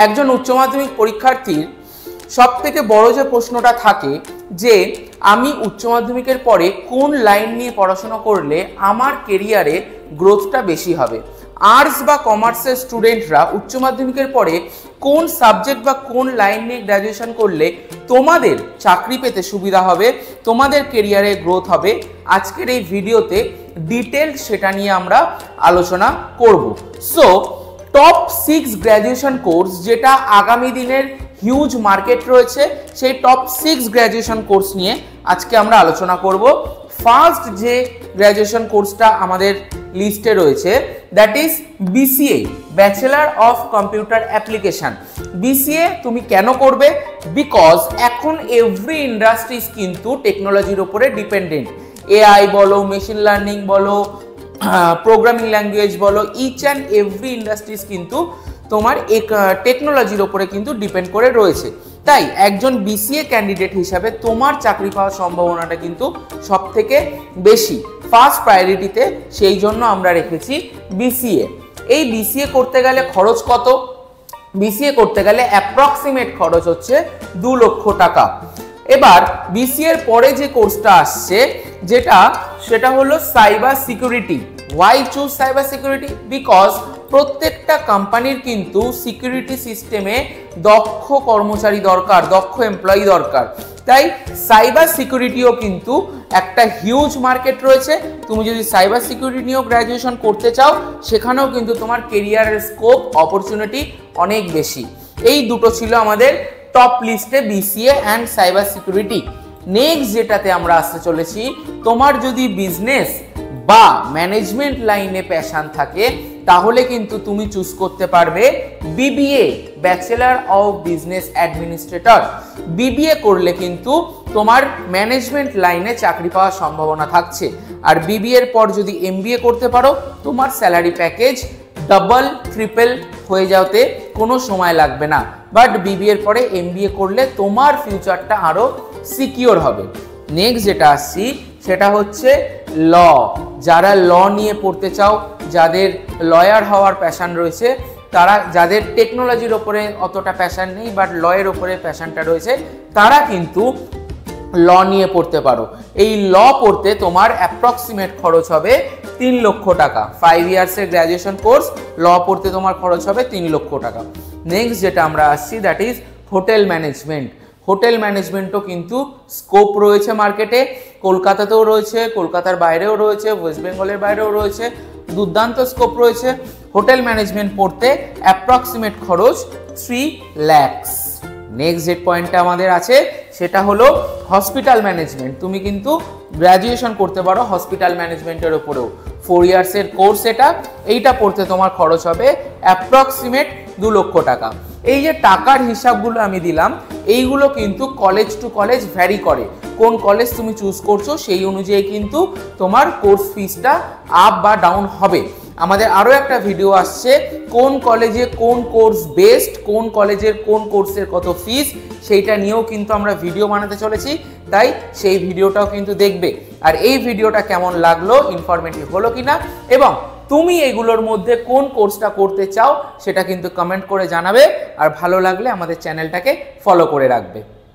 একজন উচ্চ মাধ্যমিক পরীক্ষার্থীর সবথেকে বড় যে প্রশ্নটা থাকে যে আমি উচ্চ মাধ্যমিকের পরে কোন লাইন নিয়ে পড়াশোনা করলে আমার কেরিয়ারে গ্রোথটা বেশি হবে। আর্টস বা কমার্সের স্টুডেন্টরা উচ্চ মাধ্যমিকের পরে কোন সাবজেক্ট বা কোন লাইন নিয়ে গ্র্যাজুয়েশন করলে তোমাদের চাকরি পেতে সুবিধা হবে, তোমাদের কেরিয়ারে গ্রোথ হবে, আজকের এই ভিডিওতে ডিটেল সেটা নিয়ে আমরা আলোচনা করব। সো টপ 6 গ্র্যাজুয়েশন কোর্স যেটা আগামী দিনের হিউজ মার্কেট রয়েছে, সেই টপ 6 গ্র্যাজুয়েশন কোর্স নিয়ে আজকে আমরা আলোচনা করব। ফার্স্ট যে গ্র্যাজুয়েশন কোর্সটা আমাদের লিস্টে রয়েছে that is BCA, bachelor of computer application. BCA তুমি কেন করবে? বিকজ এখন এভরি ইন্ডাস্ট্রিজ কিন্তু টেকনোলজির উপরে ডিপেন্ডেন্ট। এআই বলো, মেশিন লার্নিং বলো, প্রোগ্রামিং ল্যাঙ্গুয়েজ বলো, ইচ অ্যান্ড এভরি ইন্ডাস্ট্রিজ কিন্তু তোমার টেকনোলজির ওপরে কিন্তু ডিপেন্ড করে রয়েছে। তাই একজন বিসিএ ক্যান্ডিডেট হিসাবে তোমার চাকরি পাওয়ার সম্ভাবনাটা কিন্তু সব থেকে বেশি, ফার্স্ট প্রায়োরিটিতে, সেই জন্য আমরা রেখেছি বিসিএ। এই বিসিএ করতে গেলে খরচ কত? বিসিএ করতে গেলে অ্যাপ্রক্সিমেট খরচ হচ্ছে 2 লক্ষ টাকা। এবার বিসিএর পরে যে কোর্সটা আসছে সেটা হলো cyber security. Y choose cyber security? Because প্রত্যেকটা কোম্পানির কিন্তু সিকিউরিটি সিস্টেমে দক্ষ কর্মচারী দরকার, দক্ষ এমপ্লয়ি দরকার। তাই সাইবার সিকিউরিটিও কিন্তু একটা হিউজ মার্কেট রয়েছে। তুমি যদি সাইবার সিকিউরিটি নিয়েও গ্র্যাজুয়েশন করতে চাও, সেখানেও কিন্তু তোমার কেরিয়ারের স্কোপ, অপরচুনিটি অনেক বেশি। এই দুটো ছিল আমাদের টপ লিস্টে, BCA and cyber security. Next যেটাতে আমরা আসতে চলেছি, তোমার যদি বিজনেস বা ম্যানেজমেন্ট লাইনে প্যাশন থাকে তাহলে কিন্তু তুমি চুজ করতে পারবে BBA, bachelor of business administrator. BBA করলে কিন্তু তোমার ম্যানেজমেন্ট লাইনে চাকরি পাওয়ার সম্ভাবনা থাকছে। আর বিবিএর পর যদি এমবিএ করতে পারো, তোমার স্যালারি প্যাকেজ ডাবল ট্রিপল হয়ে যাওয়াতে কোনো সময় লাগবে না। বাট বিবিএর পরে এমবিএ করলে তোমার ফিউচারটা আরও সিকিওর হবে। নেক্সট যেটা আসছি সেটা হচ্ছে ল। যারা ল নিয়ে পড়তে চাও, যাদের লয়ার হওয়ার প্যাশন রয়েছে, তারা, যাদের টেকনোলজির ওপরে অতটা প্যাশন নেই বাট লয়ের ওপরে প্যাশনটা রয়েছে, তারা কিন্তু ল নিয়ে পড়তে পারো। এই ল পড়তে তোমার অ্যাপ্রক্সিমেট খরচ হবে 3 লক্ষ টাকা। 5 ইয়ার্সের গ্র্যাজুয়েশন কোর্স, ল পড়তে তোমার খরচ হবে 3 লক্ষ টাকা। নেক্সট যেটা আমরা আসছি that is hotel management. Hotel ম্যানেজমেন্টও কিন্তু স্কোপ রয়েছে মার্কেটে, কলকাতাতেও রয়েছে, কলকাতার বাইরেও রয়েছে, ওয়েস্ট বেঙ্গলের বাইরেও রয়েছে, দুর্দান্ত স্কোপ রয়েছে। হোটেল ম্যানেজমেন্ট পড়তে অ্যাপ্রক্সিমেট খরচ 3 lakhs। নেক্সট যে পয়েন্টটা আমাদের আছে সেটা হলো হসপিটাল ম্যানেজমেন্ট। তুমি কিন্তু গ্র্যাজুয়েশন করতে পারো হসপিটাল ম্যানেজমেন্টের ওপরেও। 4 ইয়ার্সের কোর্স এইটা পড়তে তোমার খরচ হবে অ্যাপ্রক্সিমেট 2 লক্ষ টাকা। এই যে টাকার হিসাবগুলো আমি দিলাম, এইগুলো কিন্তু কলেজ টু কলেজ ভ্যারি করে। কোন কলেজ তুমি চুজ করছো সেই অনুযায়ী কিন্তু তোমার কোর্স ফিসটা আপ বা ডাউন হবে। আমাদের আরও একটা ভিডিও আসছে কোন কলেজে কোন কোর্স বেস্ট, কোন কলেজের কোন কোর্সের কত ফিস, সেইটা নিয়েও কিন্তু আমরা ভিডিও বানাতে চলেছি। তাই সেই ভিডিওটাও কিন্তু দেখবে। আর এই ভিডিওটা কেমন লাগলো, ইনফরমেটিভ হলো কিনা, এবং তুমি এগুলোর মধ্যে কোন কোর্সটা করতে চাও সেটা কিন্তু কমেন্ট করে জানাবে। আর ভালো লাগলে আমাদের চ্যানেলটাকে ফলো করে রাখবে।